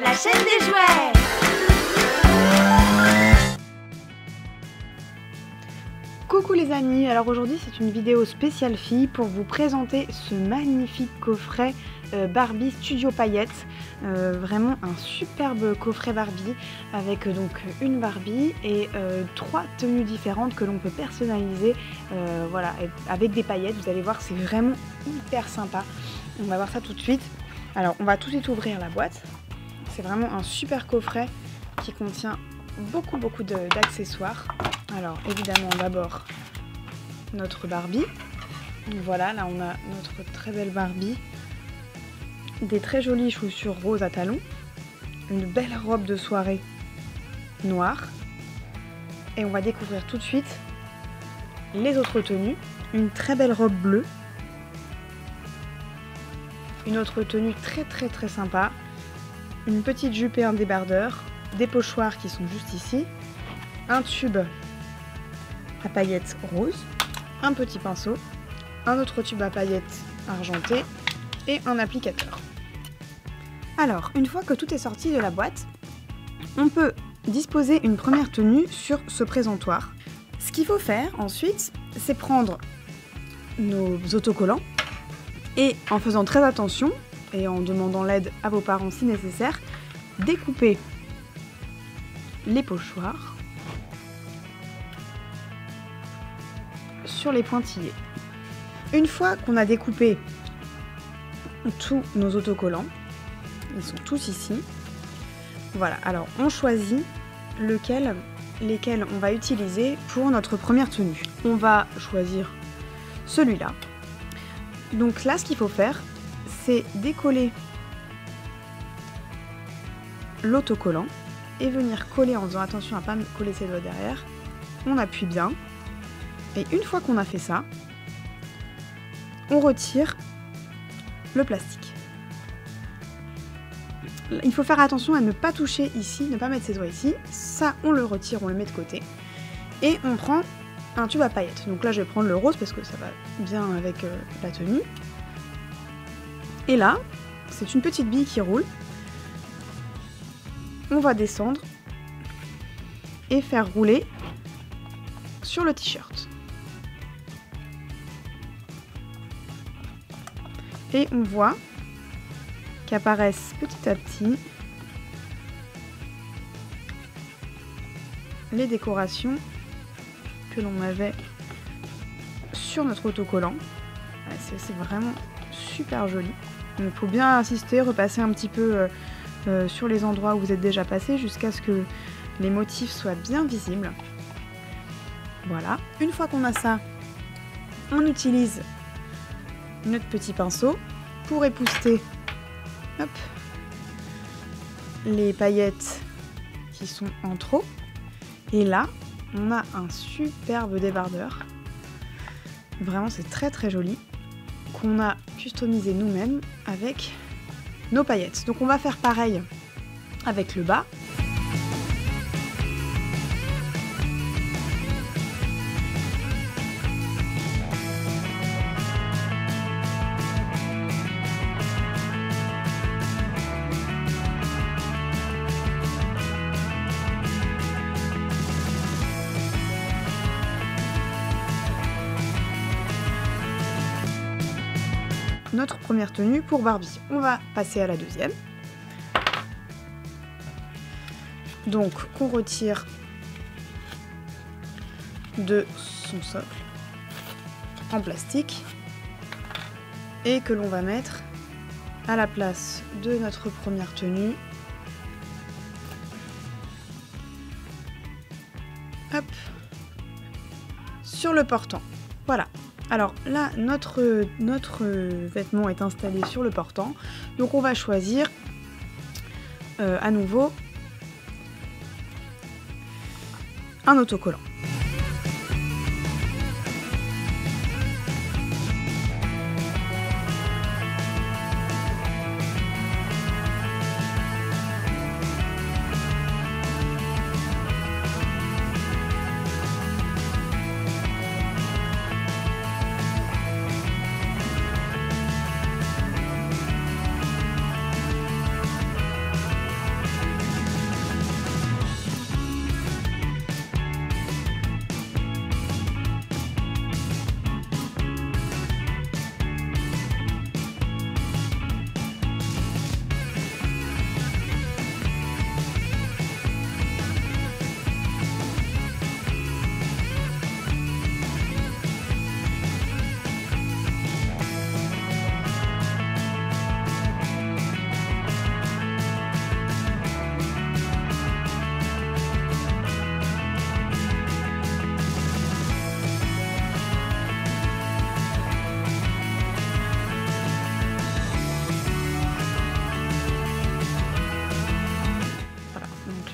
La chaîne des jouets. Coucou les amis, alors aujourd'hui c'est une vidéo spéciale fille pour vous présenter ce magnifique coffret Barbie Studio Paillettes. Vraiment un superbe coffret Barbie avec donc une Barbie et 3 tenues différentes que l'on peut personnaliser voilà, avec des paillettes. Vous allez voir, c'est vraiment hyper sympa. On va voir ça tout de suite. Alors on va tout de suite ouvrir la boîte. C'est vraiment un super coffret qui contient beaucoup d'accessoires. Alors évidemment d'abord notre Barbie. Voilà, là on a notre très belle Barbie. Des très jolies chaussures roses à talons. Une belle robe de soirée noire. Et on va découvrir tout de suite les autres tenues. Une très belle robe bleue. Une autre tenue très sympa. Une petite jupe et un débardeur. Des pochoirs qui sont juste ici. Un tube à paillettes rose. Un petit pinceau. Un autre tube à paillettes argenté. Et un applicateur. Alors, une fois que tout est sorti de la boîte, on peut disposer une première tenue sur ce présentoir. Ce qu'il faut faire ensuite, c'est prendre nos autocollants et en faisant très attention et en demandant l'aide à vos parents si nécessaire, découper les pochoirs sur les pointillés. Une fois qu'on a découpé tous nos autocollants, ils sont tous ici. Voilà, alors on choisit lesquels on va utiliser pour notre première tenue. On va choisir celui-là. Donc là, ce qu'il faut faire, c'est décoller l'autocollant et venir coller en faisant attention à ne pas me coller ses doigts derrière. On appuie bien. Et une fois qu'on a fait ça, on retire le plastique. Il faut faire attention à ne pas toucher ici, ne pas mettre ses doigts ici. Ça, on le retire, on le met de côté. Et on prend un tube à paillettes. Donc là, je vais prendre le rose parce que ça va bien avec la tenue. Et là, c'est une petite bille qui roule. On va descendre et faire rouler sur le t-shirt. Et on voit qu'apparaissent petit à petit les décorations que l'on avait sur notre autocollant. C'est vraiment super joli. Il faut bien insister, repasser un petit peu sur les endroits où vous êtes déjà passé jusqu'à ce que les motifs soient bien visibles. Voilà. Une fois qu'on a ça, on utilise notre petit pinceau pour épousseter les paillettes qui sont en trop. Et là, on a un superbe débardeur. Vraiment, c'est très joli. Qu'on a customisé nous-mêmes avec nos paillettes. Donc on va faire pareil avec le bas. Notre première tenue pour Barbie. On va passer à la deuxième. Donc, qu'on retire de son socle en plastique et que l'on va mettre à la place de notre première tenue. Hop, sur le portant. Voilà. Alors là, notre vêtement est installé sur le portant, donc on va choisir à nouveau un autocollant.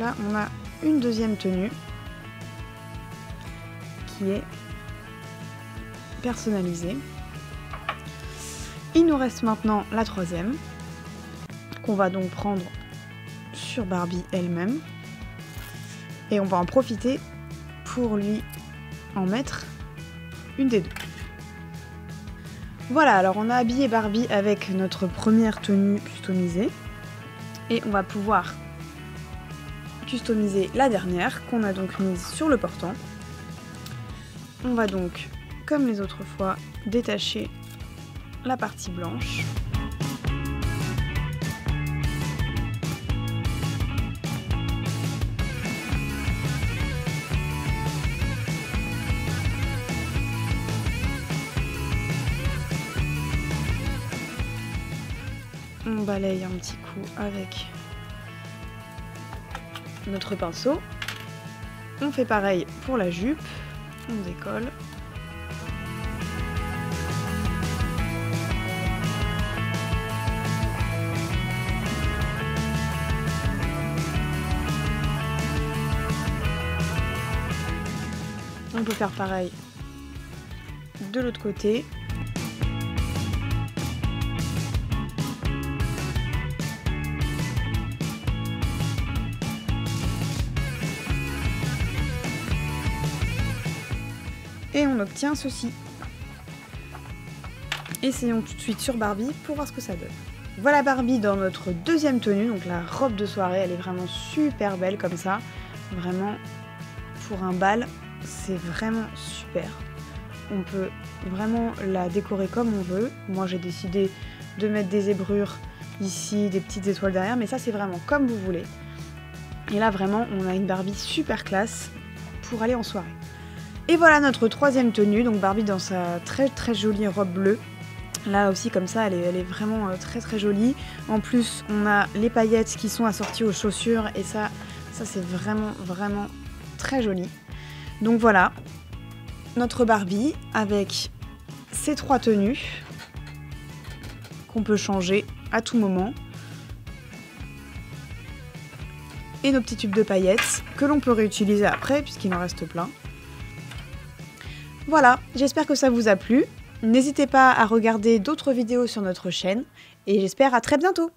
là, on a une deuxième tenue qui est personnalisée. Il nous reste maintenant la troisième, qu'on va donc prendre sur Barbie elle-même. Et on va en profiter pour lui en mettre une des deux. Voilà, alors on a habillé Barbie avec notre première tenue customisée. Et on va pouvoir customiser la dernière, qu'on a donc mise sur le portant. On va donc, comme les autres fois, détacher la partie blanche. On balaye un petit coup avec notre pinceau. On fait pareil pour la jupe. On décolle. On peut faire pareil de l'autre côté. Et on obtient ceci. Essayons tout de suite sur Barbie pour voir ce que ça donne. Voilà Barbie dans notre deuxième tenue, donc la robe de soirée, elle est vraiment super belle comme ça. Vraiment, pour un bal, c'est vraiment super. On peut vraiment la décorer comme on veut. Moi j'ai décidé de mettre des zébrures ici, des petites étoiles derrière, mais ça c'est vraiment comme vous voulez. Et là vraiment, on a une Barbie super classe pour aller en soirée. Et voilà notre troisième tenue, donc Barbie dans sa très jolie robe bleue. Là aussi comme ça, elle est vraiment très jolie. En plus, on a les paillettes qui sont assorties aux chaussures et ça c'est vraiment très joli. Donc voilà, notre Barbie avec ces trois tenues qu'on peut changer à tout moment. Et nos petits tubes de paillettes que l'on peut réutiliser après puisqu'il en reste plein. Voilà, j'espère que ça vous a plu. N'hésitez pas à regarder d'autres vidéos sur notre chaîne et j'espère à très bientôt.